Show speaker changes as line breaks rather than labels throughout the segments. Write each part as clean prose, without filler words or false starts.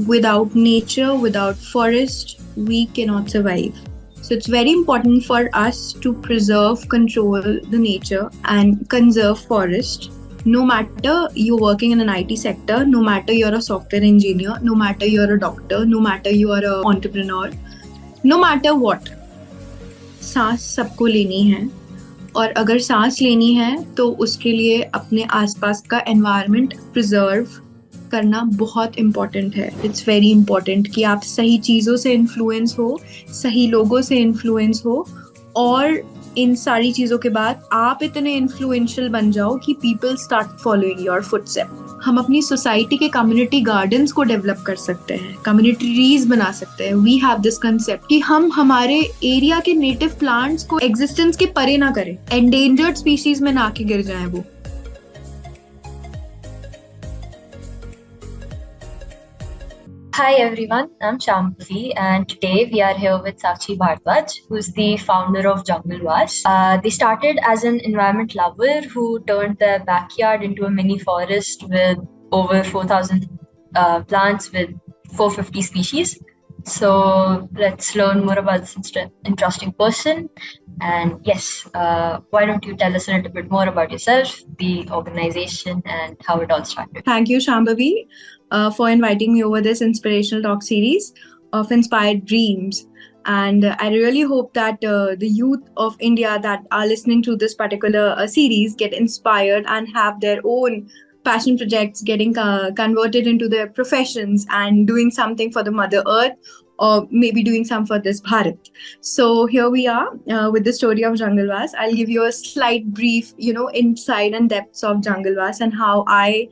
Without nature, without forest, we cannot survive. So it's very important for us to preserve, control the nature and conserve forest. No matter you're working in an IT sector, no matter you're a software engineer, no matter you're a doctor, no matter you are an entrepreneur, no matter what, सांस सबको लेनी है. और अगर सांस लेनी है तो उसके लिए अपने आसपास का एनवायरनमेंट प्रिजर्व करना बहुत इम्पोर्टेंट है. इट्स वेरी इम्पोर्टेंट कि आप सही चीज़ों से इन्फ्लुएंस हो, सही लोगों से इन्फ्लुएंस हो, और इन सारी चीज़ों के बाद आप इतने इन्फ्लुएंशियल बन जाओ कि people start following your footstep. हम अपनी सोसाइटी के कम्युनिटी गार्डन्स को डेवलप कर सकते हैं, कम्युनिटी ट्रीज बना सकते हैं. वी हैव दिस कंसेप्ट कि हम हमारे एरिया के नेटिव प्लांट्स को एग्जिस्टेंस के परे ना करें, एंडेंजर्ड स्पीशीज में ना के गिर जाएं वो.
Hi everyone, I'm Shambhavi and today we are here with Sakshi Bhardwaj, who's the founder of JungleVase. They started as an environment lover who turned their backyard into a mini forest with over 4,000 plants with 450 species. So let's learn more about this interesting person. And yes, why don't you tell us a little bit more about yourself, the organization, and how it all started?
Thank you, Shambhavi, for inviting me over this inspirational talk series of Inspired Dreams. And I really hope that the youth of India that are listening to this particular series get inspired and have their own passion projects getting converted into their professions and doing something for the Mother Earth, or maybe doing some for this Bharat. So here we are with the story of JungleVase. I'll give you a slight brief, insight and depths of JungleVase and how I,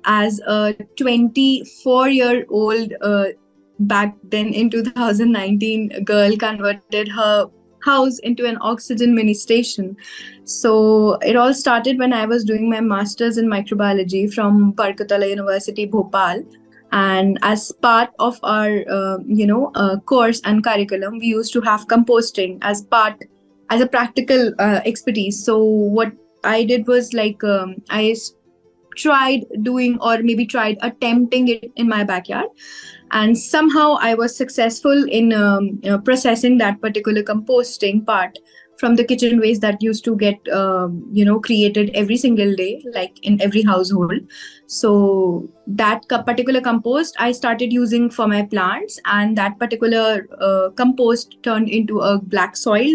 as a 24-year-old back then in 2019 girl, converted her house into an oxygen mini station. So it all started when I was doing my master's in microbiology from Parkatala University, Bhopal. And as part of our, course and curriculum, we used to have composting as a practical expertise. So what I did was I tried doing, or maybe tried attempting it in my backyard. And somehow I was successful in processing that particular composting part from the kitchen waste that used to get, created every single day, like in every household. So that particular compost I started using for my plants, and that particular compost turned into a black soil,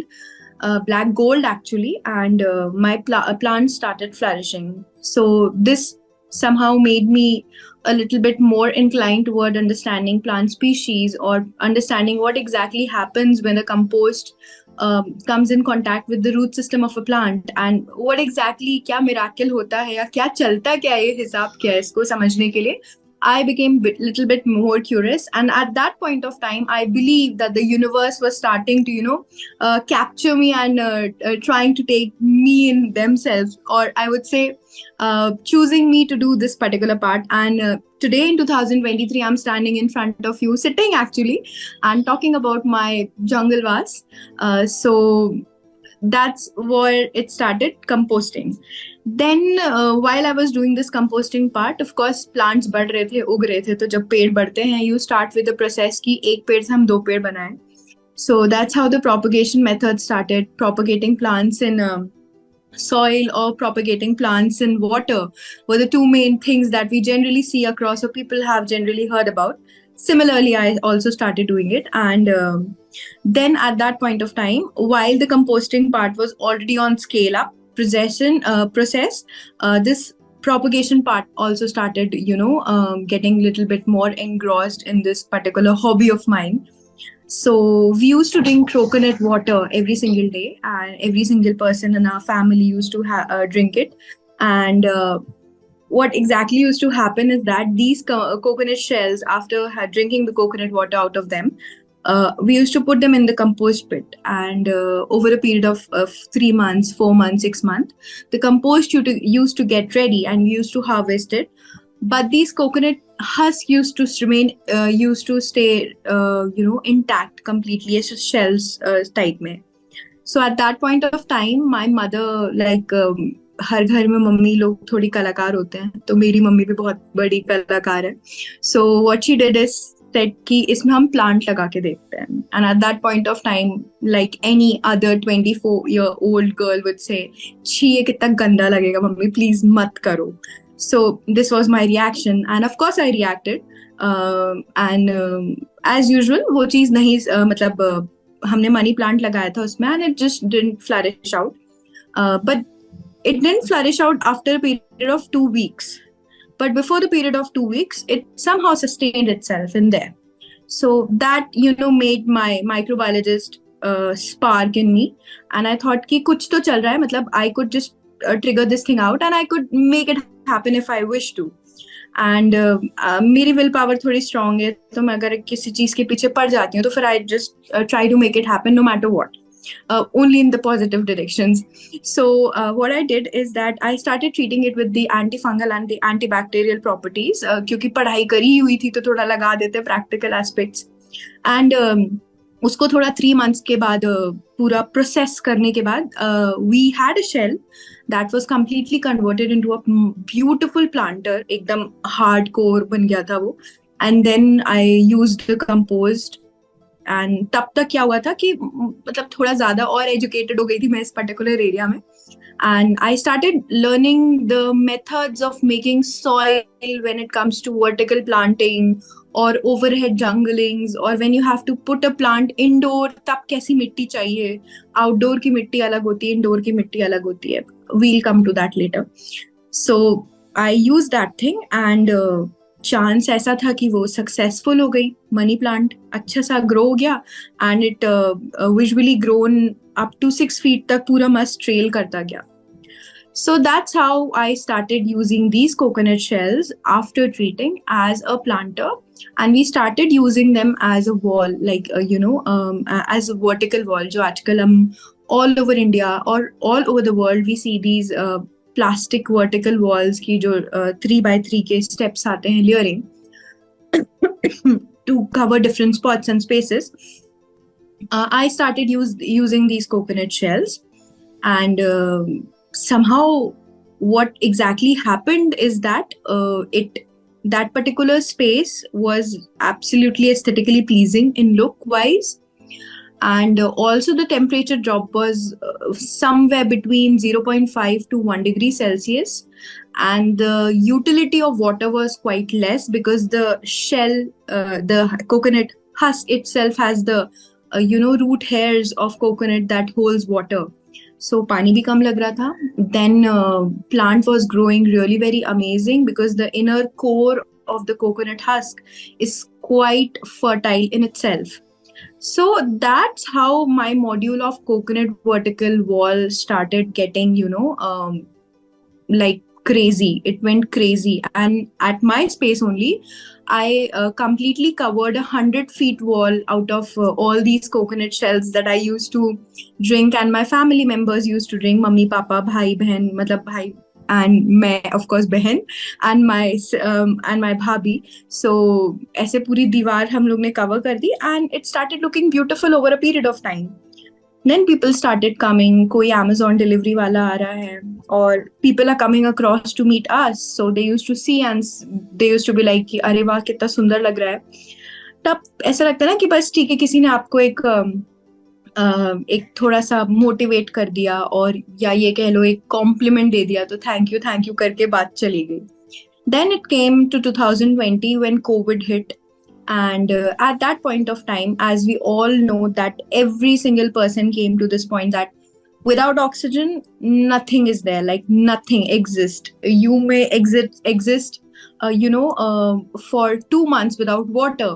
black gold actually, and my plants started flourishing. So this somehow made me a little bit more inclined toward understanding plant species, or understanding what exactly happens when a compost comes in contact with the root system of a plant, and what exactly क्या miracle होता है या क्या चलता क्या है, हिसाब क्या है, इसको समझने के लिए I became a little bit more curious. And at that point of time, I believe that the universe was starting to, capture me and trying to take me in themselves, or I would say choosing me to do this particular part. And today in 2023, I'm standing in front of you, sitting actually, and talking about my JungleVase. So that's where it started, composting. Then while I was doing this composting part, of course plants बढ़ रहे थे, उग रहे थे. तो जब पेड़ बढ़ते हैं, you start with the process कि एक पेड़ से हम दो पेड़ बनाएं. So that's how the propagation method started. Propagating plants in soil or propagating plants in water were the two main things that we generally see across, or people have generally heard about. Similarly, I also started doing it. And then at that point of time, while the composting part was already on scale up process, this propagation part also started, getting a little bit more engrossed in this particular hobby of mine. So we used to drink coconut water every single day, and every single person in our family used to drink it. And what exactly used to happen is that these coconut shells, after drinking the coconut water out of them, we used to put them in the compost pit, and over a period of 3 months, 4 months, 6 months, the compost used to get ready, and we used to harvest it. But these coconut husks used to stay, intact completely, as shells type mein. So at that point of time, my mother हर घर में mummy लोग थोड़ी कलाकार होते हैं, तो मेरी mummy भी बहुत बड़ी कलाकार है. So what she did is said कि इसमें हम प्लांट लगा के देखते हैं. And at that point of time, like any other 24-year-old girl would say, छी ये कितना गंदा लगेगा मम्मी, प्लीज मत करो. So this was my reaction and of course I reacted. And as usual वो चीज नहीं मतलब हमने मनी प्लांट लगाया था उसमें, and it just didn't flourish out. But it didn't flourish out after a period of 2 weeks. But before the period of 2 weeks, it somehow sustained itself in there. So that, made my microbiologist spark in me. And I thought कि कुछ तो चल रहा है, मतलब I could just trigger this thing out and I could make it happen if I wish to. And मेरी will power थोड़ी strong है, तो मैं अगर किसी चीज के पीछे पड़ जाती हूँ तो फिर I just try to make it happen no matter what. Only in the positive directions. So what I did is that I started treating it with the antifungal and the antibacterial properties. क्योंकि पढ़ाई करी हुई थी तो थोड़ा लगा देते practical aspects. And उसको थोड़ा 3 months के बाद पूरा प्रोसेस करने के बाद we had a shell that was completely converted into a beautiful planter. एकदम hardcore बन गया था वो. And then I used the compost. And तब तक क्या हुआ था कि मतलब थोड़ा ज्यादा और एजुकेटेड हो गई थी मैं इस पर्टिकुलर एरिया में. And I started learning the methods of making soil when it comes to vertical planting और ओवरहेड जंगलिंग्स, और when you have to put a plant indoor तब कैसी मिट्टी चाहिए. आउटडोर की मिट्टी अलग होती है, इंडोर की मिट्टी अलग होती है. We'll come to that later. So I use that thing and chance ऐसा था कि वो सक्सेसफुल हो गई. मनी प्लांट अच्छा सा ग्रो हो गया and it visually grown up to 6 feet तक पूरा मस्त ट्रेल करता गया. So that's how I started using these coconut shells after treating as a planter, and we started using them as a wall, like as a vertical wall. जो आजकल हम all over India or all over the world we see these plastic vertical walls की जो 3x3 के steps आते हैं layering to cover different spots and spaces. I started using these coconut shells, and somehow what exactly happened is that that particular space was absolutely aesthetically pleasing in look wise. And also the temperature drop was somewhere between 0.5 to 1 degree Celsius. And the utility of water was quite less because the shell, the coconut husk itself has the, root hairs of coconut that holds water. So पानी भी कम लग रहा था. Then plant was growing really very amazing because the inner core of the coconut husk is quite fertile in itself. So that's how my module of coconut vertical wall started getting, like crazy. It went crazy. And at my space only, I completely covered 100 feet wall out of all these coconut shells that I used to drink and my family members used to drink. Mummy, Papa, bhai, behan, matlab bhai, and मैं of course बहन and my भाभी. So ऐसे पूरी दीवार हम लोग ने cover कर दी and it started looking beautiful over a period of time. Then people started coming. कोई Amazon delivery वाला आ रहा है और people are coming across to meet us. So they used to see and they used to be like कि अरे वाह कितना सुंदर लग रहा है. तब ऐसा लगता है ना कि बस ठीक है, किसी ने आपको एक थोड़ा सा मोटिवेट कर दिया और या ये कह लो एक कॉम्प्लीमेंट दे दिया, तो थैंक यू करके बात चली गई. Then it came to 2020 when COVID hit. And at that point of time, as we all know that every single person came to this point that without oxygen, nothing is there, like nothing exists. You may exist, for 2 months without water.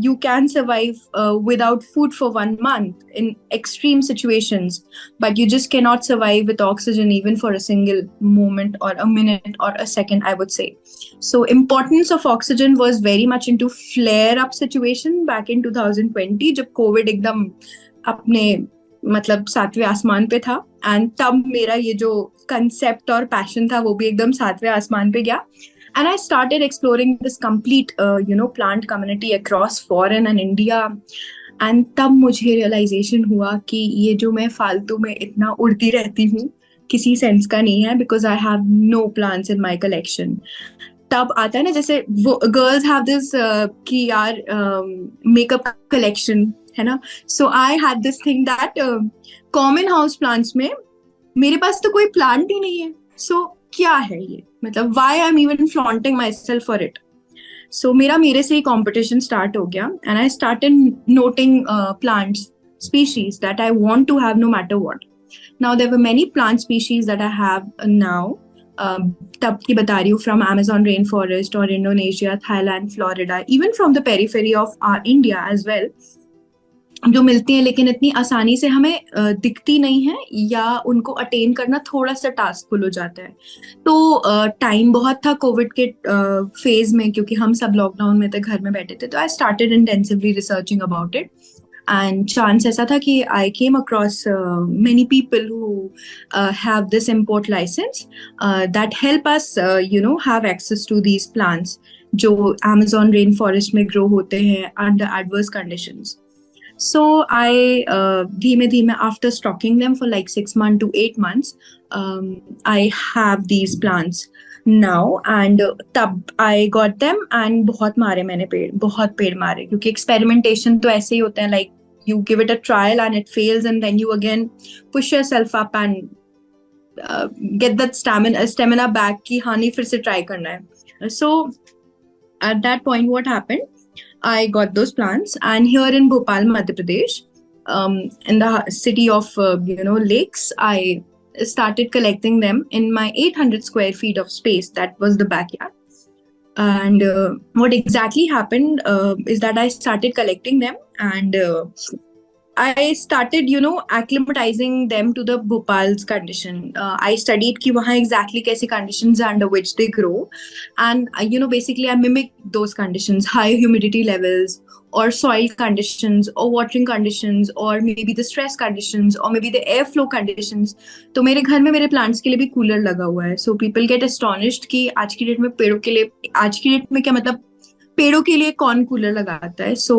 You can survive without food for 1 month in extreme situations, but you just cannot survive with oxygen even for a single moment or a minute or a second, I would say. So importance of oxygen was very much into flare up situation back in 2020 जब COVID एकदम अपने मतलब 7वें आसमान पे था. and तब मेरा ये जो concept और passion था वो भी एकदम 7वें आसमान पे गया. And I started exploring this complete, plant community across foreign and India. And तब मुझे realization हुआ कि ये जो मैं फालतू में इतना उड़ती रहती हूँ किसी सेंस का नहीं है, because I have know plants in my collection. तब आता है ना, जैसे वो गर्ल्स हैव दिस कि यार मेकअप कलेक्शन है ना. So I had this thing that common house plants में मेरे पास तो कोई प्लांट ही नहीं है. सो क्या है ये, मतलब why I am even flaunting my self for it. So मेरे से ही कंपटीशन स्टार्ट हो गया, and I started noting plants species that I want to have no matter what. Now there were many plant species that I have now. तब की बता रही हूँ, from Amazon rainforest or Indonesia, Thailand, Florida, even from the periphery of India as well, जो मिलती हैं लेकिन इतनी आसानी से हमें दिखती नहीं है, या उनको अटेन करना थोड़ा सा टास्कफुल हो जाता है. तो टाइम बहुत था कोविड के फेज में, क्योंकि हम सब लॉकडाउन में थे, घर में बैठे थे. तो I started intensively researching about it. And chance ऐसा था कि I came across many people who have this import license that help us, have access to these plants जो Amazon rainforest में grow होते हैं under adverse conditions. So I धीमे धीमे after stocking them for like 6 months to 8 months, I have these plants now. And तब I got them and बहुत मारे मैंने पेड़, बहुत पेड़ मारे, क्योंकि एक्सपेरिमेंटेशन तो ऐसे ही होते हैं, like you give it a trial and it fails, and then you again push yourself up and get that stamina back कि हाँ नहीं फिर से try करना है. So at that point what happened, I got those plants, and here in Bhopal, Madhya Pradesh, in the city of lakes, I started collecting them in my 800 square feet of space. That was the backyard. And what exactly happened is that I started collecting them, and I started, acclimatizing them to the Bhopal's condition. I studied कि वहाँ exactly कैसी conditions under which they grow, and basically I mimic those conditions: high humidity levels, or soil conditions, or watering conditions, or maybe the stress conditions, or maybe the airflow conditions. तो मेरे घर में मेरे plants के लिए भी cooler लगा हुआ है. So people get astonished कि आज की डेट में पेड़ों के लिए, आज की डेट में क्या मतलब पेड़ों के लिए कौन कूलर लगाता है. So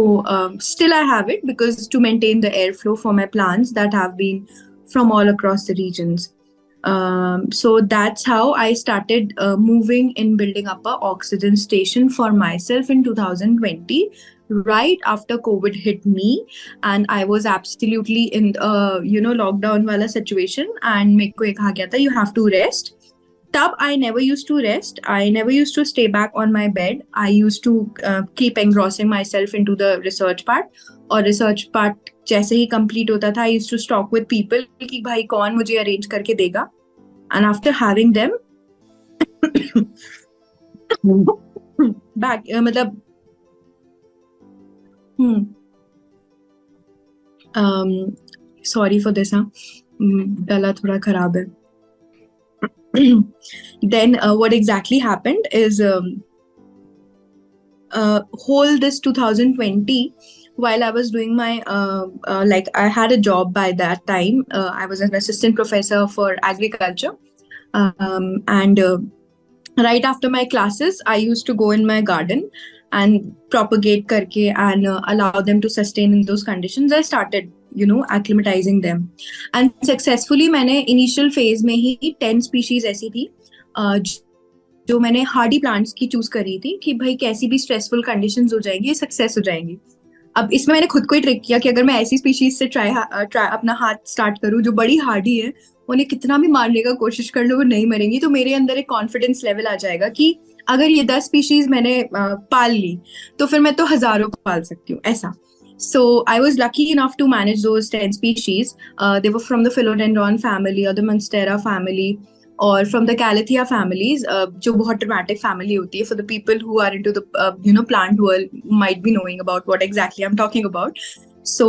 still I have it, because to maintain the airflow for my plants that have been from all across the regions. So that's how I started moving in building up a oxygen station for myself in 2020, right after COVID hit me, and I was absolutely in lockdown wala situation, and मेरे को ये कहा गया था you have to rest. तब I never used to rest. I never used to stay back on my bed. I used to keep engrossing myself into the research part. और research part जैसे ही complete होता था, I used to talk with people कि भाई कौन मुझे arrange करके देगा. And after having them back, मतलब sorry for this, गला थोड़ा खराब है. Then what exactly happened is whole this 2020, while I was doing my like I had a job by that time. I was an assistant professor for agriculture, and right after my classes I used to go in my garden and propagate karke and allow them to sustain in those conditions. I started acclimatizing them, and successfully मैंने initial phase में ही 10 species ऐसी थी जो मैंने hardy plants की choose करी थी कि भाई कैसी भी stressful conditions हो जाएंगी, success हो जाएंगी. अब इसमें मैंने खुद को ही ट्रिक किया कि अगर मैं ऐसी स्पीशीज से ट्राई अपना हाथ स्टार्ट करूँ जो बड़ी हार्डी है, उन्हें कितना भी मारने का कोशिश कर लो वो नहीं मरेंगी, तो मेरे अंदर एक कॉन्फिडेंस लेवल आ जाएगा कि अगर ये 10 स्पीशीज मैंने पाल ली तो फिर मैं तो हजारों पाल सकती हूँ, ऐसा. So I was lucky enough to manage those 10 species. They were from the philodendron family or the monstera family, or from the Calathea families, जो बहुत dramatic family होती है. For the people who are into the plant world might be knowing about what exactly I'm talking about. So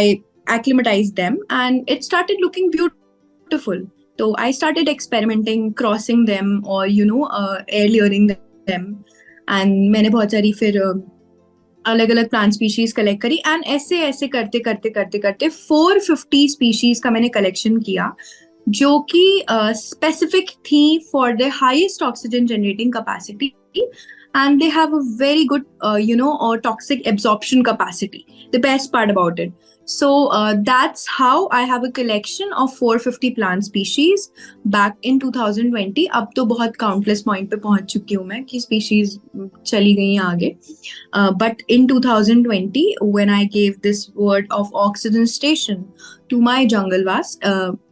I acclimatized them and it started looking beautiful. So I started experimenting, crossing them or air layering them, and मैंने बहुत सारी फिर अलग अलग plant species collect करी, and ऐसे ऐसे करते करते करते करते 450 स्पीशीज का मैंने कलेक्शन किया जो कि स्पेसिफिक थी for the highest oxygen generating capacity and they have a very good or toxic absorption capacity, the best part about it. So that's how I have a collection of 450 plant species back in 2020. अब तो बहुत countless point पे पहुंच चुकी हूँ मैं कि species चली गई हैं आगे. But in 2020, when I gave this word of oxygen station to my jungle vase,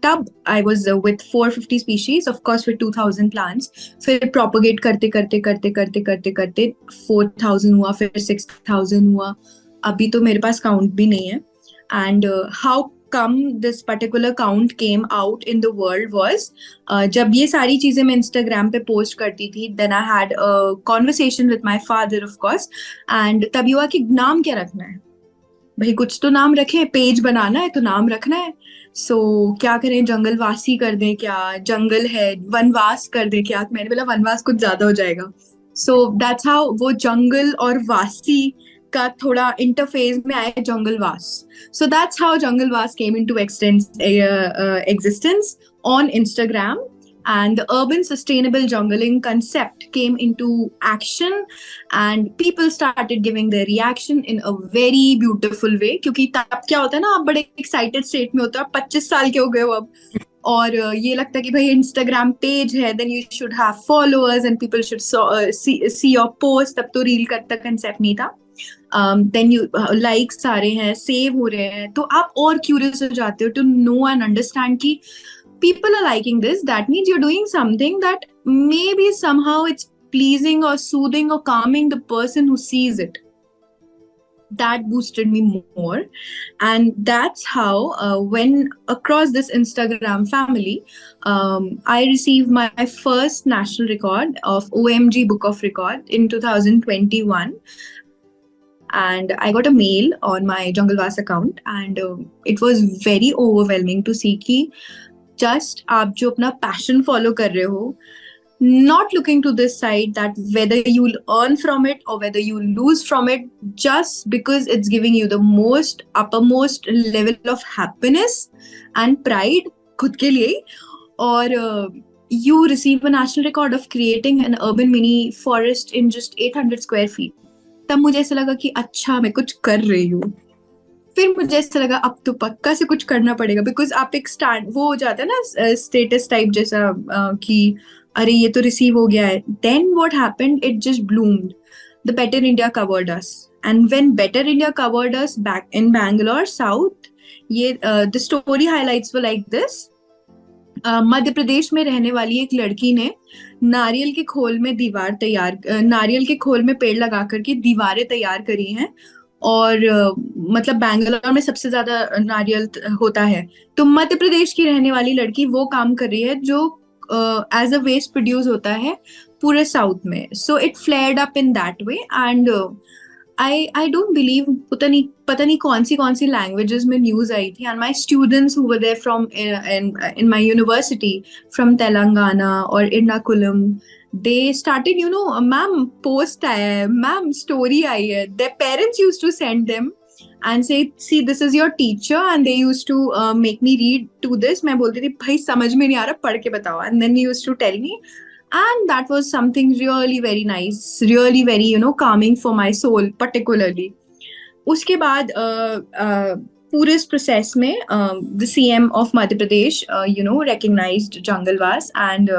तब I was with 450 species, of course with 2000 plants. फिर propagate करते करते करते करते करते करते 4000 हुआ, फिर 6000 हुआ. अभी तो मेरे पास count भी नहीं है. And how come this particular count came out in the world was, जब ये सारी चीजें मैं Instagram पे post करती थी, then I had a conversation with my father of course, and तभी हुआ कि नाम क्या रखना है भाई, कुछ तो नाम रखें, पेज बनाना है तो नाम रखना है. सो क्या करें, जंगलवासी कर दें क्या, जंगल है, वनवास कर दें क्या. मैंने बोला वनवास कुछ ज्यादा हो जाएगा. सो दैट्स हाउ वो जंगल और वासी का थोड़ा इंटरफेस में आया JungleVase. So that's how JungleVase came into existence on Instagram, and the urban sustainable jungling concept came into action, and people started giving their reaction in a very beautiful way. क्योंकि तब क्या होता है ना, आप बड़े एक्साइटेड स्टेट में होते हो, आप 25 साल के हो गए हो अब, और ये लगता है कि भाई इंस्टाग्राम पेज है, then you should have followers and people should see your post. तब तो रील का कंसेप्ट नहीं था. देन यू लाइक्स आ रहे हैं, सेव हो रहे हैं, तो आप और क्यूरियस हो जाते हो टू नो एंड अंडरस्टैंड कि people are liking this. That means you're doing something that maybe somehow it's pleasing or soothing or calming the person who sees it. That boosted me more, and that's how when across this Instagram family, I received my first national record of OMG Book of Record in 2021. And I got a mail on my JungleVase account, and it was very overwhelming to see कि just आप जो अपना passion follow कर रहे हो, not looking to this side that whether you'll earn from it or whether you lose from it, just because it's giving you the most uppermost level of happiness and pride खुद के लिए, और you receive a national record of creating an urban mini forest in just 800 square feet. तब मुझे ऐसा लगा कि अच्छा मैं कुछ कर रही हूँ. फिर मुझे ऐसा लगा अब तो पक्का से कुछ करना पड़ेगा, बिकॉज आप एक स्टार्ट वो हो जाता है ना स्टेटस टाइप जैसा कि अरे ये तो रिसीव हो गया है. Then what happened, it just bloomed. The Better India covered us, and when Better India covered us back in Bangalore south, ये the story highlights were like this. Madhya Pradesh में रहने वाली एक लड़की ने नारियल के खोल में नारियल के खोल में पेड़ लगा करके दीवारें तैयार करी हैं. और मतलब बैंगलोर में सबसे ज्यादा नारियल होता है, तो मध्य प्रदेश की रहने वाली लड़की वो काम कर रही है जो एज अ वेस्ट प्रोड्यूस होता है पूरे साउथ में. So it flared up in that way, and I don't believe, पता नहीं कौन सी लैंग्वेजेस में न्यूज आई थी, and my students who were there from in my university from Telangana और Ernakulam, they started, ma'am, post आया है, ma'am, story आई है. Their parents used to send them and say, see, this is your teacher, and they used to make me read to this. मैं बोलती थी भाई समझ में नहीं आ रहा, पढ़ के बताओ. And then he used to tell me, and that was something really very nice, really very, calming for my soul particularly. उसके बाद पूरे इस प्रोसेस में the CM of Madhya Pradesh, recognized JungleVase, and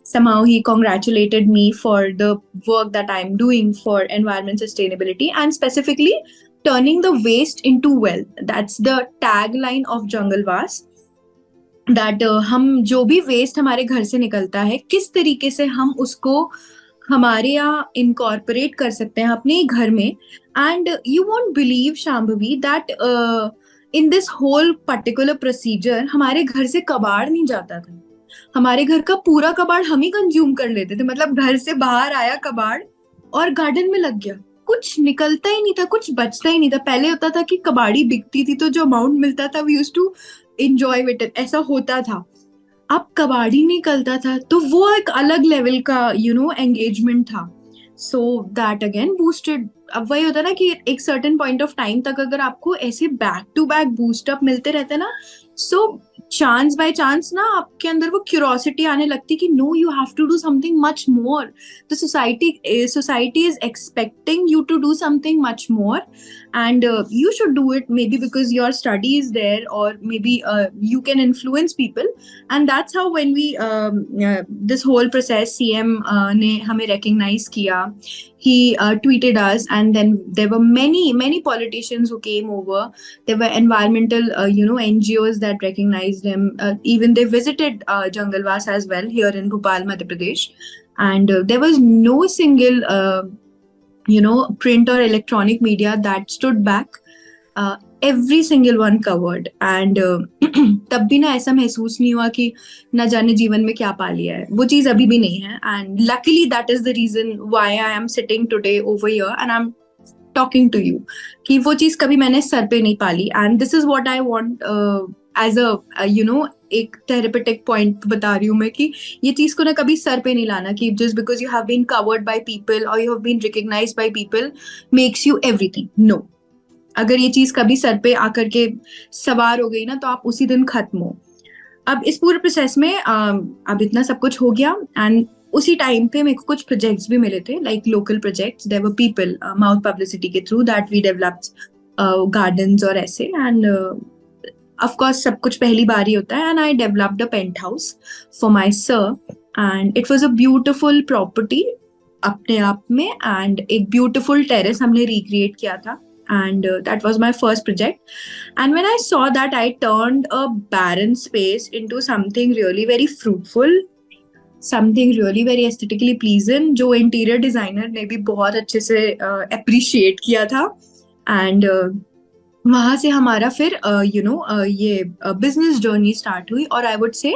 somehow he congratulated me for the work that I'm doing for environment sustainability and specifically turning the waste into wealth. That's the tagline of JungleVase. That हम जो भी waste हमारे घर से निकलता है, किस तरीके से हम उसको हमारे यहाँ इनकॉर्पोरेट कर सकते हैं अपने ही घर में. And you won't believe, Shambhavi, that in this whole particular procedure हमारे घर से कबाड़ नहीं जाता था. हमारे घर का पूरा कबाड़ हम ही कंज्यूम कर लेते थे. मतलब घर से बाहर आया कबाड़ और गार्डन में लग गया, कुछ निकलता ही नहीं था, कुछ बचता ही नहीं था. पहले होता था कि कबाड़ी बिकती थी तो जो अमाउंट मिलता था we used to enjoy with it, ऐसा होता था. अब कबाड़ी निकलता था, तो वो एक अलग लेवल का एंगेजमेंट था. So that again boosted. अब वही होता है ना कि एक सर्टेन पॉइंट ऑफ टाइम तक अगर आपको ऐसे back to back boost up मिलते रहते ना, सो चांस बाय चांस ना आपके अंदर वो क्यूरोसिटी आने लगती कि no, you have to do something much more. The society is expecting you to do something much more, and you should do it, maybe because your study is there, or maybe you can influence people. And that's how, when we this whole process, CM ने हमें recognize किया. He tweeted us, and then there were many politicians who came over. There were environmental NGOs that recognized him. Even they visited JungleVase as well here in Bhopal, Madhya Pradesh. And there was no single print or electronic media that stood back. Every single one covered. And तब भी ना ऐसा महसूस नहीं हुआ कि न जाने जीवन में क्या पा लिया है. वो चीज अभी भी नहीं है. And luckily that is the reason why I am sitting today over here and I'm talking to you, कि वो चीज कभी मैंने सर पे नहीं पाली. And this is what I want as a एक थेरेपेटिक पॉइंट बता रही हूँ मैं, कि ये चीज को ना कभी सर पे नहीं लाना कि just because you have been covered by people और you have been recognized by people makes you everything. No, अगर ये चीज कभी सर पे आकर के सवार हो गई ना, तो आप उसी दिन खत्म हो. अब इस पूरे प्रोसेस में अब इतना सब कुछ हो गया. एंड उसी टाइम पे मेरे को कुछ प्रोजेक्ट्स भी मिले थे, like local projects. There were people mouth publicity के through that we developed gardens और ऐसे. एंड of course सब कुछ पहली बार ही होता है. And I developed a penthouse for my sir, and it was a beautiful property अपने आप में. and एक beautiful terrace हमने recreate किया था. And that was my first project. And when I saw that, I turned a barren space into something really very fruitful, something really very aesthetically pleasing, जो interior designer ने भी बहुत अच्छे से appreciate किया था. And वहां से हमारा फिर ये बिजनेस जर्नी स्टार्ट हुई. और आई वुड से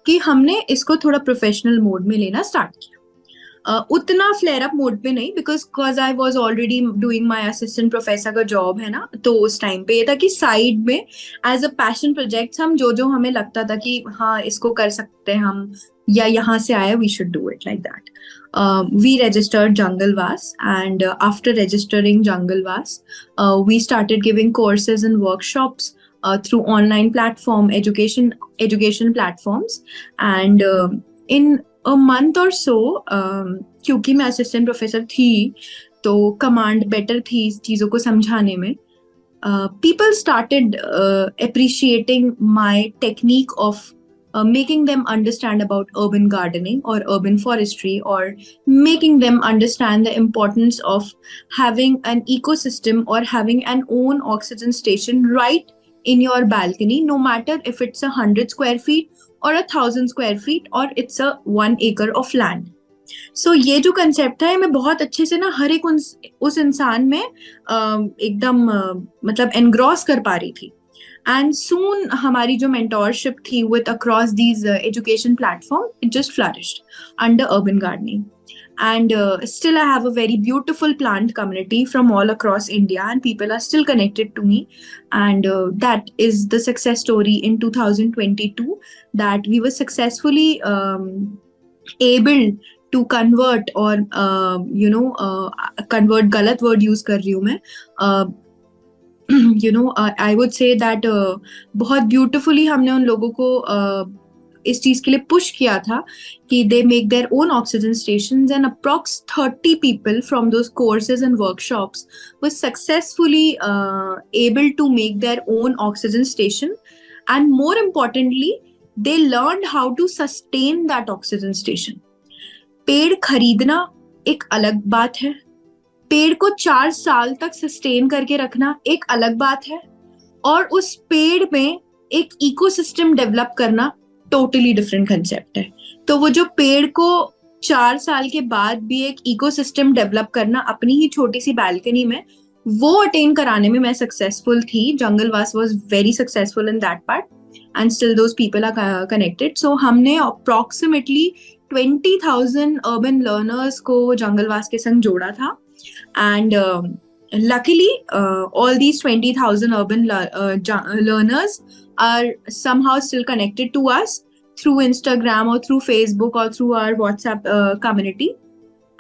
कि हमने इसको थोड़ा प्रोफेशनल मोड में लेना स्टार्ट किया. उतना फ्लेयर अप मोड पे नहीं, because I was already doing my assistant professor का जॉब है ना. तो उस टाइम पे ये था कि साइड में एज अ पैशन प्रोजेक्ट हम जो हमें लगता था कि हाँ इसको कर सकते हैं हम, या यहाँ से आया, we should do it like that. We registered JungleVase, and after registering JungleVase, we started giving courses and workshops through online education platforms. And in a month or so, क्योंकि मैं असिस्टेंट प्रोफेसर थी तो command better थी चीजों को समझाने में. People started appreciating my technique of making them understand about urban gardening or urban forestry, or making them understand the importance of having an ecosystem or having an own oxygen station right in your balcony, no matter if it's 100 square feet or 1,000 square feet or it's a 1 acre of land. So ये जो concept है मैं बहुत अच्छे से ना हर एक उस इंसान में एकदम मतलब एनग्रॉस कर पा रही थी. And soon हमारी जो mentorship थी with across these education platform, it just flourished under urban gardening. And still I have a very beautiful plant community from all across India, and people are still connected to me. And that is the success story in 2022, that we were successfully able to convert, or convert गलत word use कर रही हूँ मैं. I would say that बहुत beautifully हमने उन लोगों को इस चीज के लिए पुश किया था कि they make their own oxygen stations, and approx 30 people from those courses and workshops were successfully able to make their own oxygen station. And more importantly, they learned how to sustain that oxygen station. पेड़ खरीदना एक अलग बात है, पेड़ को 4 साल तक सस्टेन करके रखना एक अलग बात है, और उस पेड़ में एक इकोसिस्टम डेवलप करना टोटली डिफरेंट कंसेप्ट है. तो वो जो पेड़ को 4 साल के बाद भी एक इकोसिस्टम डेवलप करना अपनी ही छोटी सी बैल्कनी में, वो अटेन कराने में मैं सक्सेसफुल थी. JungleVase was very successful in that part, and still those people are connected. So हमने अप्रोक्सीमेटली 20,000 अर्बन लर्नर्स को JungleVase के संग जोड़ा था. And luckily, all these 20,000 urban learners are somehow still connected to us through Instagram or through Facebook or through our WhatsApp community.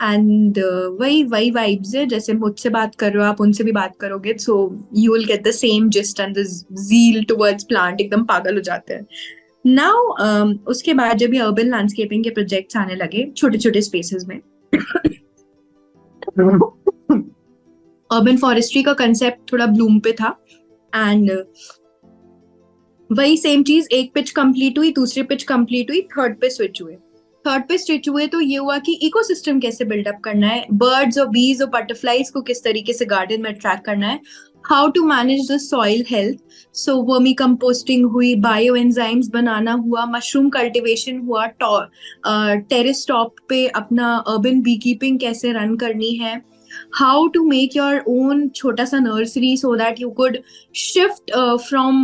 And वही vibes है, जैसे मुझसे बात कर रहे हो आप उनसे भी बात करोगे, so you will get the same gist and the zeal towards plant. एकदम पागल हो जाते हैं. नाउ उसके बाद जब ये अर्बन लैंडस्केपिंग के प्रोजेक्ट्स आने लगे छोटे छोटे स्पेसेस में, अर्बन फॉरेस्ट्री का कंसेप्ट थोड़ा ब्लूम पे था, एंड वही सेम चीज, एक पिच कंप्लीट हुई, दूसरी पिच कंप्लीट हुई, थर्ड पे स्विच हुए तो ये हुआ कि इकोसिस्टम कैसे बिल्डअप करना है, बर्ड्स और बीज और बटरफ्लाईज को किस तरीके से गार्डन में अट्रैक्ट करना है, how to manage the soil health. So vermi composting हुई, बायो एंजाइम्स बनाना हुआ, मशरूम कल्टीवेशन हुआ, टेरेस टॉप पे अपना अर्बन बी कीपिंग कैसे रन करनी है, how to make your own छोटा सा nursery so that you could shift from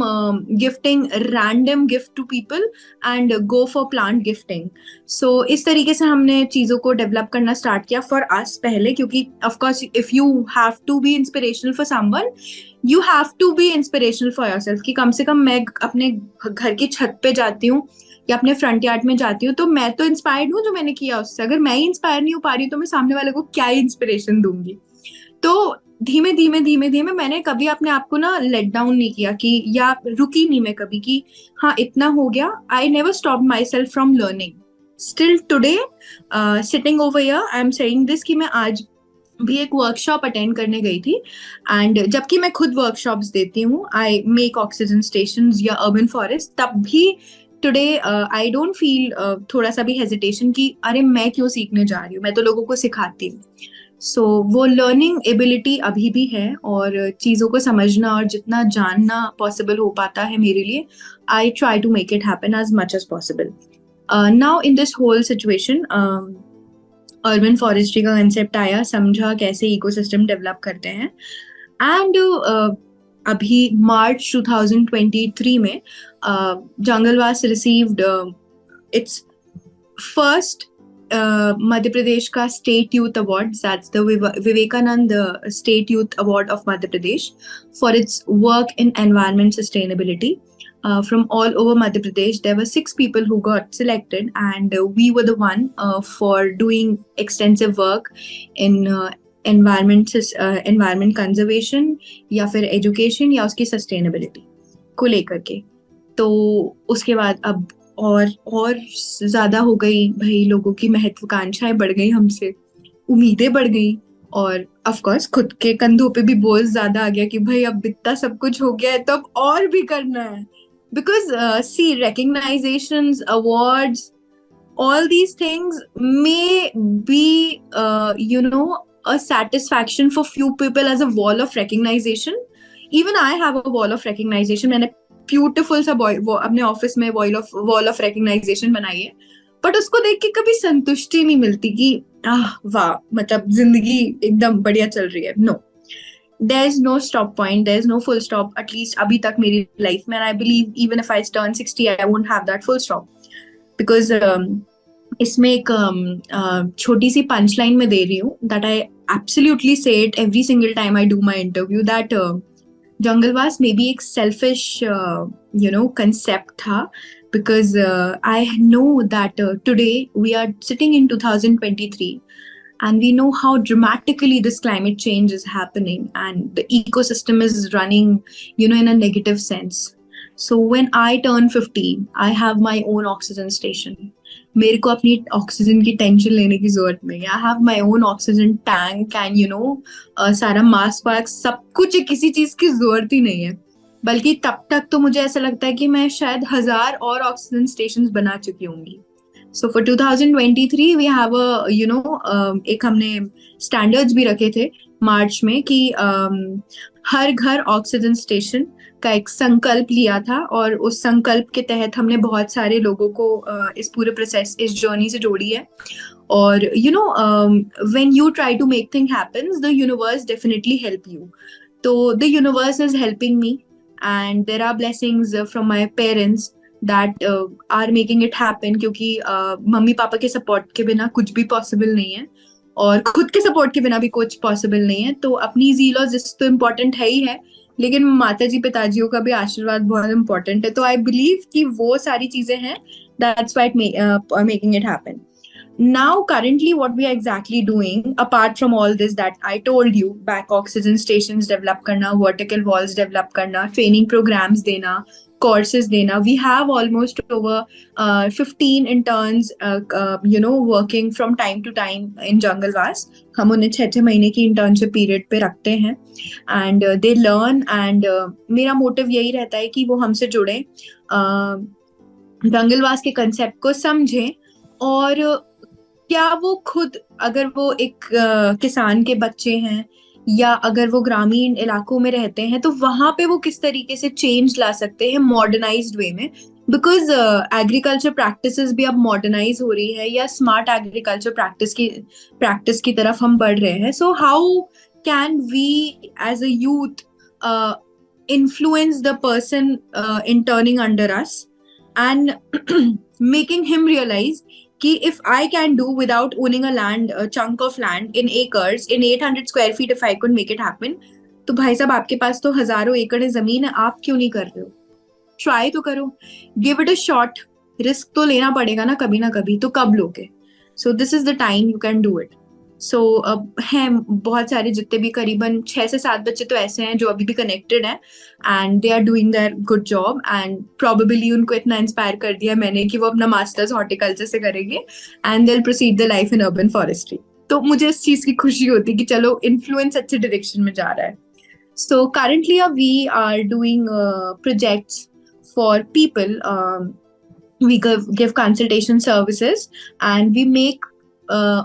gifting random gift to people and go for plant gifting. So इस तरीके से हमने चीज़ों को डेवलप करना स्टार्ट किया for us पहले, क्योंकि of course if you have to be inspirational for someone, you have to be inspirational for yourself, कि कम से कम मैं अपने घर की छत पे जाती हूँ या अपने फ्रंट यार्ड में जाती हूँ तो मैं तो इंस्पायर्ड हूँ जो मैंने किया उससे। अगर मैं ही इंस्पायर नहीं हो पा रही तो मैं सामने वाले को क्या इंस्पिरेशन दूंगी। तो धीमे धीमे धीमे धीमे मैंने कभी अपने आप को ना लेट डाउन नहीं किया कि, या रुकी नहीं मैं कभी कि हाँ इतना हो गया। I never stop my self from learning. Still today sitting over here I am saying this कि मैं आज भी एक वर्कशॉप अटेंड करने गई थी, एंड जबकि मैं खुद वर्कशॉप्स देती हूँ, आई मेक ऑक्सीजन स्टेशंस या अर्बन फॉरेस्ट, तब भी टुडे आई डोंट फील थोड़ा सा भी हेजिटेशन कि अरे मैं क्यों सीखने जा रही हूँ, मैं तो लोगों को सिखाती हूँ। सो वो लर्निंग एबिलिटी अभी भी है, और चीज़ों को समझना और जितना जानना पॉसिबल हो पाता है मेरे लिए, I try to make it happen as much as possible. Now in this whole situation urban forestry का कंसेप्ट आया, समझा कैसे इकोसिस्टम डेवलप करते हैं, एंड अभी मार्च 2023 में JungleVase received its first Madhya Pradesh का state youth award, that's the Vivekananda state youth award of Madhya Pradesh for its work in environment sustainability. From all over Madhya Pradesh, there were 6 people who got selected, and we were the one for doing extensive work in environment conservation या फिर education या उसकी sustainability को लेकर के. तो उसके बाद अब और ज्यादा हो गई भाई, लोगों की महत्वाकांक्षाएं बढ़ गई, हमसे उम्मीदें बढ़ गई, और ऑफ कोर्स खुद के कंधों पे भी बोझ ज्यादा आ गया कि भाई अब इतना सब कुछ हो गया है तो अब और भी करना है. Because see, recognizations, awards, all these things may be a satisfaction for few people as a wall of recognition. Even I have a wall of recognition. मैंने beautiful सा अपने ऑफिस में wall of recognition बनाई है, but उसको देख के कभी संतुष्टि नहीं मिलती कि वाह मतलब जिंदगी एकदम बढ़िया चल रही है. No, there is no stop point, there is no full stop, at least abhi tak meri life mein. And I believe even if I turn 60 I won't have that full stop, because इसमें एक छोटी सी punch line में दे रही हूँ, that I absolutely say it every single time I do my interview, that जंगलवास में भी एक selfish concept था, because I know that today we are sitting in 2023 and we know how dramatically this climate change is happening and the ecosystem is running in a negative sense. So when I turn 50 I have my own oxygen station. मेरे को अपनी oxygen की tension लेने की जरूरत नहीं है. I have my own oxygen tank and सारा मास्क वास्क सब कुछ, किसी चीज की जरूरत ही नहीं है. बल्कि तब तक तो मुझे ऐसा लगता है कि मैं शायद 1000 और ऑक्सीजन स्टेशन बना चुकी होंगी. So for 2023 we have एक हमने स्टैंडर्ड्स भी रखे थे मार्च में कि हर घर ऑक्सीजन स्टेशन का एक संकल्प लिया था, और उस संकल्प के तहत हमने बहुत सारे लोगों को इस पूरे प्रोसेस, इस जर्नी से जोड़ी है. और when you try to make things happen, the universe definitely help you. So the universe is helping me, and there are blessings from my parents that are making it happen, क्योंकि mummy papa के support के बिना कुछ भी possible नहीं है, और खुद के सपोर्ट के बिना भी कुछ पॉसिबल नहीं है. तो अपनी जील और जिस तो इम्पोर्टेंट है ही है, लेकिन माता जी पिताजियों का भी आशीर्वाद बहुत इम्पोर्टेंट है. तो आई बिलीव कि वो सारी चीजें हैं, that's why making it happen. Now, currently, what we are exactly doing, apart from all this that I told you, back oxygen stations develop karna, vertical walls develop karna, training programs dena, courses dena, we have almost over 15 interns, working from time to time in JungleVase. हम उन्हें 6 महीने की internship period पे रखते हैं and they learn and मेरा motive यही रहता है कि वो हमसे जुड़े, जंगलवास के कंसेप्ट को समझें और क्या वो खुद, अगर वो एक किसान के बच्चे हैं या अगर वो ग्रामीण इलाकों में रहते हैं, तो वहां पे वो किस तरीके से चेंज ला सकते हैं मॉडर्नाइज्ड वे में, बिकॉज एग्रीकल्चर प्रैक्टिसेस भी अब मॉडर्नाइज हो रही है या स्मार्ट एग्रीकल्चर प्रैक्टिस की तरफ हम बढ़ रहे हैं. So how can we as a youth influence the person interning under us and making him realize कि if I can do without owning a chunk of land in acres, in 800 square feet, if I could make it happen, तो भाई साहब आपके पास तो हजारों एकड़ जमीन है, आप क्यों नहीं कर रहे हो? ट्राई तो करो, give it a shot. Risk तो लेना पड़ेगा ना कभी, तो कब लोगे? So this is the time you can do it. So हैं बहुत सारे, जितने भी करीबन 6 से 7 बच्चे तो ऐसे हैं जो अभी भी कनेक्टेड हैं and they are doing their good job and probably उनको इतना इंस्पायर कर दिया मैंने कि वो अपना मास्टर्स हॉर्टिकल्चर से करेंगे and they will proceed the life in urban forestry. तो मुझे इस चीज की खुशी होती है कि चलो इन्फ्लुएंस अच्छे डायरेक्शन में जा रहा है. So currently we are doing projects for people. We give consultation services and we make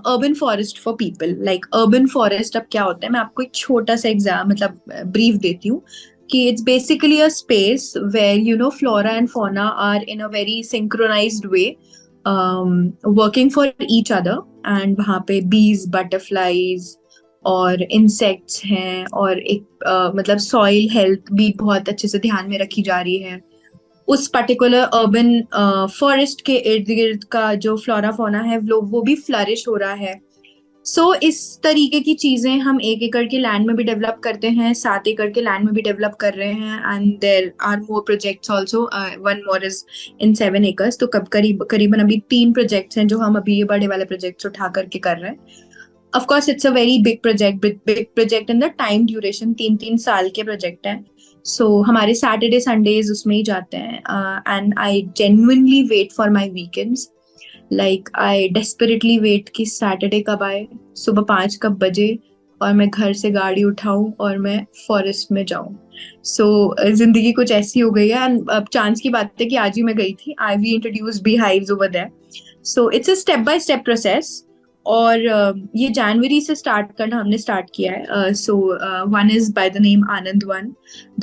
urban forest for people. Like urban forest अब क्या होता है, मैं आपको एक छोटा सा एग्जाम मतलब ब्रीफ देती हूँ कि it's basically a space where flora and fauna are in a very synchronized way working for each other and वहाँ पे bees, butterflies और insects हैं और एक मतलब soil health भी बहुत अच्छे से ध्यान में रखी जा रही है. उस पर्टिकुलर अर्बन फॉरेस्ट के इर्द गिर्द का जो फ्लोरा फोना है वो भी फ्लरिश हो रहा है. सो इस तरीके की चीजें हम 1 एकड़ के लैंड में भी डेवलप करते हैं, 7 एकड़ के लैंड में भी डेवलप कर रहे हैं and there are more projects also. 1 more is in 7 acres. तो करीबन अभी 3 प्रोजेक्ट्स हैं जो हम अभी ये बड़े वाले प्रोजेक्ट्स उठा करके कर रहे हैं. Of course it's a very big project in the time duration, 3 साल के प्रोजेक्ट हैं. सो हमारे सैटरडे संडेज उसमें ही जाते हैं and I genuinely wait for my weekends. Like I desperately wait कि सैटरडे कब आए, सुबह 5 कब बजे और मैं घर से गाड़ी उठाऊं और मैं फॉरेस्ट में जाऊं. सो जिंदगी कुछ ऐसी हो गई है एंड अब चांस की बात है कि आज ही मैं गई थी. We introduce bee hives over there. So it's a step by step process और ये जनवरी से स्टार्ट करना हमने स्टार्ट किया है. सो one is by the name Anand One,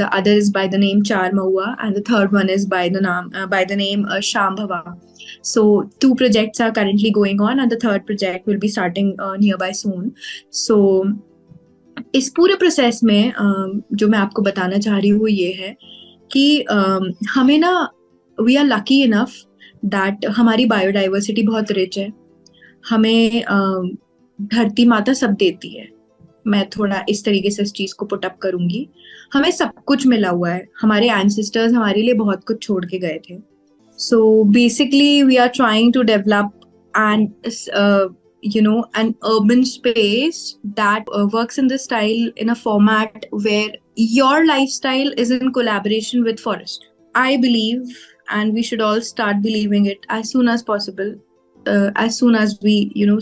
the other is by the name Char Maua, and the third one is by the name Shambhava. So 2 projects are currently going on and the third project will be starting nearby soon. So इस पूरे process में जो मैं आपको बताना चाह रही हूँ वो ये है कि हमें ना we are lucky enough that हमारी बायोडाइवर्सिटी बहुत रिच है. हमें धरती माता सब देती है. मैं थोड़ा इस तरीके से इस चीज को पुट अप करूंगी. हमें सब कुछ मिला हुआ है. हमारे एंसेस्टर्स हमारे लिए बहुत कुछ छोड़ के गए थे. So basically we are trying to develop an urban space that works in the style in a format where your lifestyle is in collaboration with forest. I believe, and we should all start believing it as soon as possible. As soon as we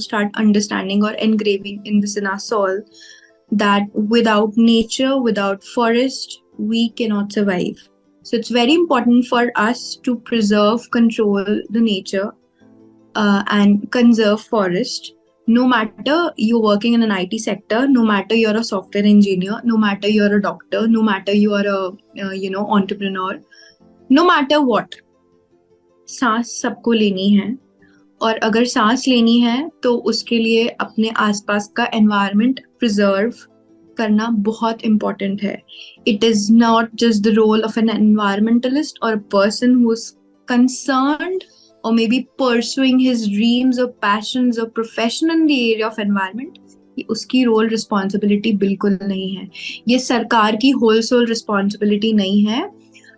start understanding or engraving in this in our soul that without nature, without forest, we cannot survive. So it's very important for us to preserve, control the nature and conserve forest. No matter you're working in an IT sector, no matter you're a software engineer, no matter you're a doctor, no matter you are a entrepreneur, no matter what, सांस सबको लेनी है. और अगर सांस लेनी है तो उसके लिए अपने आसपास का एनवायरनमेंट प्रिजर्व करना बहुत इम्पोर्टेंट है. It is not just the role of an environmentalist और a person who is concerned or maybe pursuing his dreams or passions or profession in the area of environment. ये उसकी role responsibility बिल्कुल नहीं है. ये सरकार की होल सोल रिस्पॉन्सिबिलिटी नहीं है.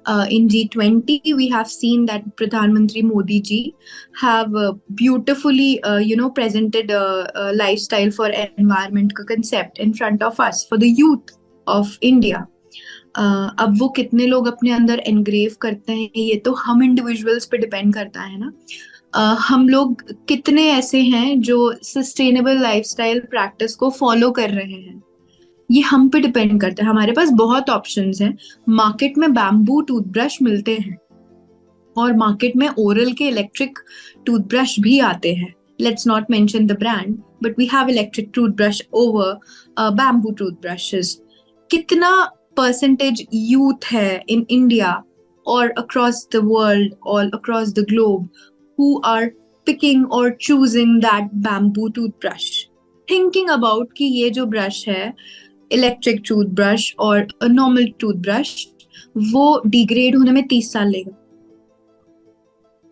In G20, we have seen that Pradhan Mantri Modi ji have beautifully, presented a lifestyle for environment का concept in front of us for the youth of India. अब वो कितने लोग अपने अंदर एनग्रेव करते हैं ये तो हम इंडिविजुअल्स पे डिपेंड करता है ना. हम लोग कितने ऐसे हैं जो सस्टेनेबल लाइफस्टाइल प्रैक्टिस को फॉलो कर रहे हैं, ये हम पे डिपेंड करता है. हमारे पास बहुत ऑप्शंस हैं. मार्केट में बैम्बू टूथब्रश मिलते हैं और मार्केट में ओरल के इलेक्ट्रिक टूथब्रश भी आते हैं. Let's not mention the brand, but we have electric toothbrush over bamboo toothbrushes. कितना परसेंटेज यूथ है इन इंडिया और across the world, all across the globe, who are picking or choosing that bamboo toothbrush, thinking about कि ये जो brush है, electric toothbrush और normal toothbrush, वो degrade होने में 30 साल लेगा.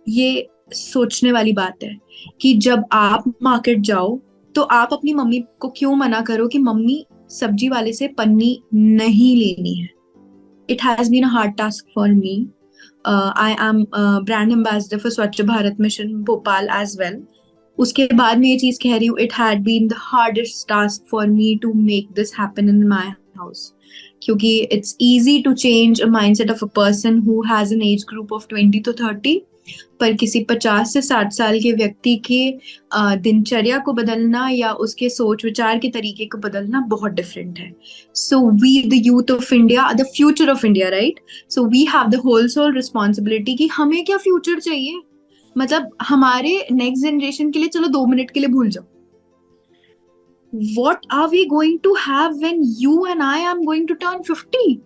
ये सोचने वाली बात है कि जब आप मार्केट जाओ तो आप अपनी मम्मी को क्यों मना करो कि मम्मी सब्जी वाले से पन्नी नहीं लेनी है. It has been a hard task for me. I am brand ambassador for Swachh Bharat Mission Bhopal as well. उसके बाद मैं ये चीज कह रही हूँ, it had been the hardest task for me to make this happen in my house. क्योंकि it's easy to change a mindset of a person who has an age group of 20 to 30, पर किसी 50 से 60 साल के व्यक्ति के दिनचर्या को बदलना या उसके सोच विचार के तरीके को बदलना बहुत डिफरेंट है. So we the youth of India are the future of India, right? So we have the whole sole responsibility कि हमें क्या फ्यूचर चाहिए. मतलब हमारे नेक्स्ट जनरेशन के लिए चलो 2 मिनट के लिए भूल जाओ. What are we going to have when you and I am going to turn 50?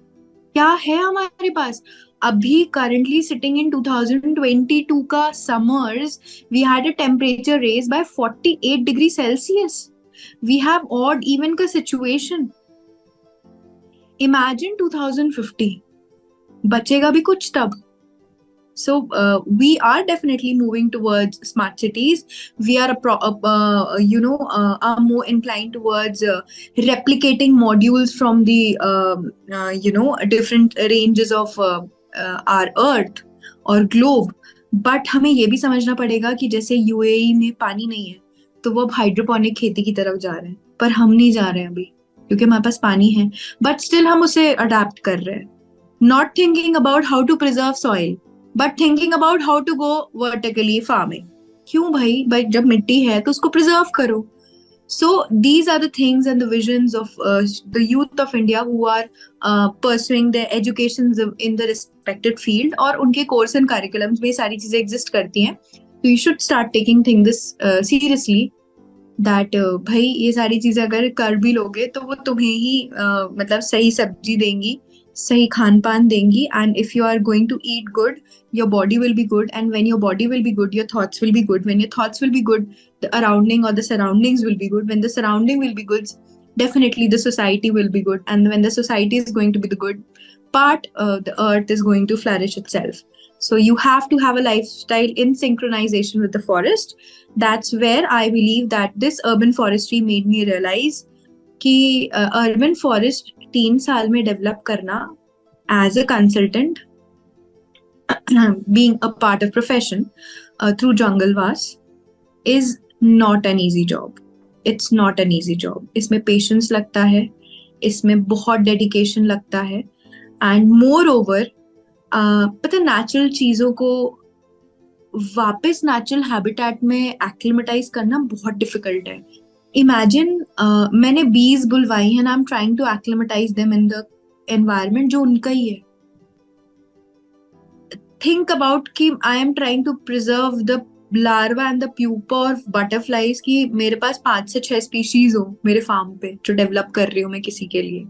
क्या है हमारे पास अभी? करंटली सिटिंग इन 2022 का summers, we had a temperature raise by 48 degree Celsius. We have odd even का सिचुएशन. इमेजिन 2050, बचेगा भी कुछ तब. So we are definitely moving towards smart cities. We are are more inclined towards replicating modules from the different ranges of our Earth or globe. But हमें ये भी समझना पड़ेगा कि जैसे यूएई में पानी नहीं है तो वो अब हाइड्रोपोनिक खेती की तरफ जा रहे हैं, पर हम नहीं जा रहे हैं अभी क्योंकि हमारे पास पानी है. बट स्टिल हम उसे अडेप्ट कर रहे हैं. Not thinking about how to preserve soil, but thinking about how to go vertically farming. क्यों भाई जब मिट्टी है तो उसको प्रिजर्व करो. So these are the things and the visions of the youth of India who are pursuing their educations in the respected field, और उनके course and curriculums में सारी चीजें exist करती हैं. So you should start taking things seriously. That भाई ये सारी चीजें अगर कर भी लोगे तो वो तुम्हें ही मतलब सही सब्जी देंगी, सही खान पान देंगी. And if you are going to eat good, your body will be good, and when your body will be good, your thoughts will be good. When your thoughts will be good, the surrounding or the surroundings will be good. When the surrounding will be good, definitely the society will be good. And when the society is going to be the good part, the earth is going to flourish itself. So you have to have a lifestyle in synchronization with the forest. That's where I believe that this urban forestry made me realize कि urban forest 3 साल में develop करना as a consultant, being a part of profession through JungleVase is not an easy job. It's not an easy job. इसमें patience लगता है, इसमें बहुत dedication लगता है, and moreover पता natural चीजों को वापस natural habitat में acclimatize करना बहुत difficult है. Imagine मैंने bees बुलवाई हैं and I'm trying to acclimatize them in the environment जो उनका ही है. Think about कि I am trying to preserve the larva and the pupa of butterflies कि मेरे पास 5 से 6 species हो मेरे farm पे जो develop कर रही हूँ मैं किसी के लिए.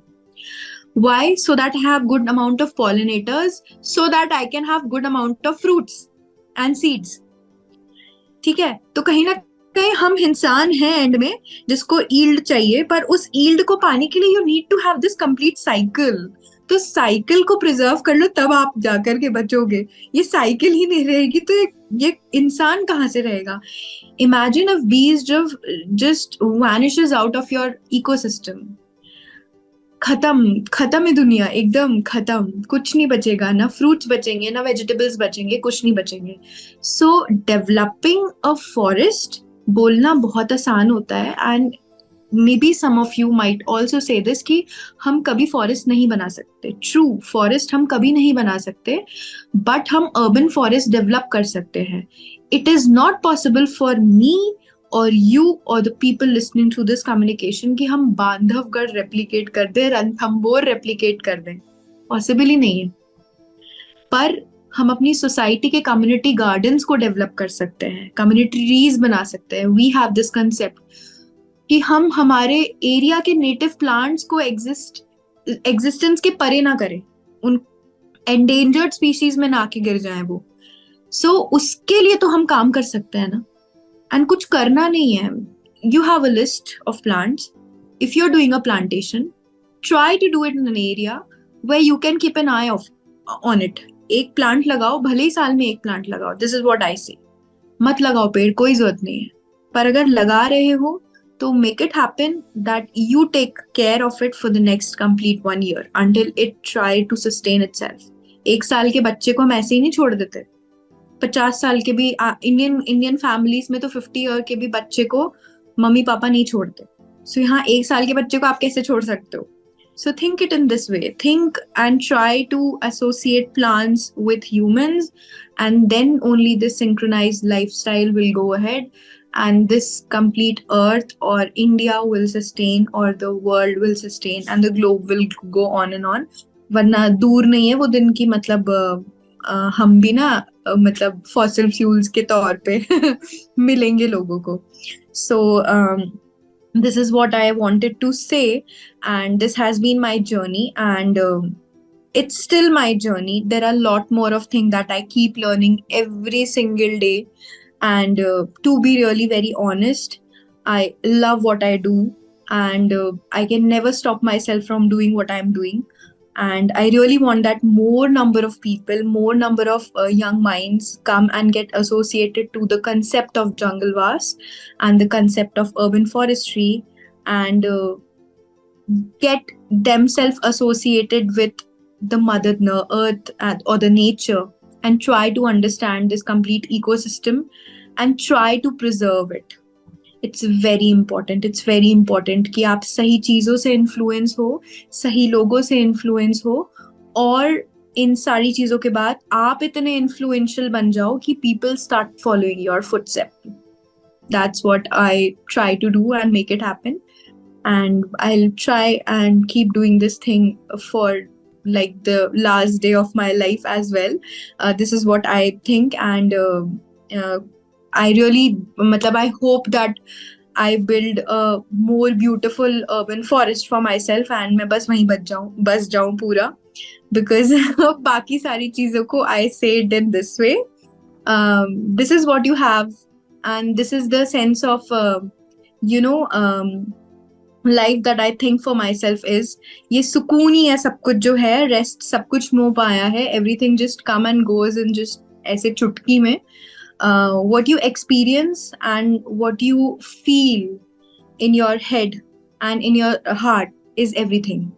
Why? So that I have good amount of pollinators, so that I can have good amount of fruits and seeds. ठीक है, तो कहीं ना कहीं हम इंसान हैं एंड में जिसको ईल्ड चाहिए, पर उस ईल्ड को पाने के लिए you need to have this complete cycle. तो साइकिल को प्रिजर्व कर लो तब आप जाकर के बचोगे. ये साइकिल ही नहीं रहेगी तो ये इंसान कहाँ से रहेगा. इमेजिन इफ बीज just vanishes out of your ecosystem. खत्म खत्म है दुनिया, एकदम खत्म, कुछ नहीं बचेगा, ना फ्रूट्स बचेंगे ना वेजिटेबल्स बचेंगे, कुछ नहीं बचेंगे. सो डेवलपिंग अ फॉरेस्ट बोलना बहुत आसान होता है, and maybe some of you might also say this कि हम कभी फॉरेस्ट नहीं बना सकते. ट्रू, फॉरेस्ट हम कभी नहीं बना सकते, बट हम अर्बन फॉरेस्ट डेवलप कर सकते हैं. It is not possible for me और यू और the people listening to this communication कि हम बांधवगढ़ रेप्लिकेट कर दें, रणथंबोर रेप्लिकेट कर दें. पॉसिबल ही नहीं है. पर हम अपनी सोसाइटी के कम्युनिटी गार्डन्स को डेवलप कर सकते हैं, कम्युनिटी ट्रीज बना सकते हैं. वी हैव दिस कंसेप्ट कि हम हमारे एरिया के नेटिव प्लांट्स को एग्जिस्टेंस के परे ना करें, उन एंडेंजर्ड स्पीशीज में ना आके गिर जाए वो. सो उसके लिए तो हम काम कर सकते हैं ना. एंड कुछ करना नहीं है. You have a list of plants. If you are doing a plantation, try to do it in an area where you can keep an eye on it. एक प्लांट लगाओ, भले ही साल में एक प्लांट लगाओ. दिस इज व्हाट आई से. मत लगाओ पेड़, कोई जरूरत नहीं है. पर अगर लगा रहे हो तो make it happen that you take care of it for the next complete 1 year until it try to sustain itself. एक साल के बच्चे को हम ऐसे ही नहीं छोड़ देते. 50 साल के भी इंडियन फैमिलीज में तो 50 ईयर के भी बच्चे को मम्मी पापा नहीं छोड़ते. सो यहाँ 1 साल के बच्चे को आप कैसे छोड़ सकते हो? So think it in this way. Think and try to associate plants with humans, and then only this synchronized lifestyle will go ahead, and this complete earth or India will sustain, or the world will sustain, and the globe will go on and on. वरना दूर नहीं है वो दिन की, मतलब हम भी ना मतलब फॉसिल फ्यूल्स के तौर पे मिलेंगे लोगों को. So this is what I wanted to say, and this has been my journey, and it's still my journey. There are a lot more of things that I keep learning every single day, and to be really very honest, I love what I do, and I can never stop myself from doing what I'm doing. And I really want that more number of people, more number of young minds come and get associated to the concept of jungle vase and the concept of urban forestry, and get themselves associated with the earth or the nature, and try to understand this complete ecosystem and try to preserve it. It's very important. It's very important कि आप सही चीजों से influence हो, सही लोगों से influence हो, और इन सारी चीजों के बाद आप इतने इन्फ्लुएंशियल बन जाओ कि people start following your footstep. That's what I try to do and make it happen, and I'll try and keep doing this thing for like the last day of my life as well. This is what I think, and I really, matlab, I hope that I build a more beautiful urban forest for myself, and मैं बस वहीं बस जाऊं पूरा, because बाकी सारी चीजों को I say it in this way. This is what you have, and this is the sense of you know life that I think for my self is, ये सुकून ही है सब कुछ जो है. रेस्ट सब कुछ मुंह पाया है. Everything just come and goes in just ऐसे चुटकी में. what you experience and what you feel in your head and in your heart is everything.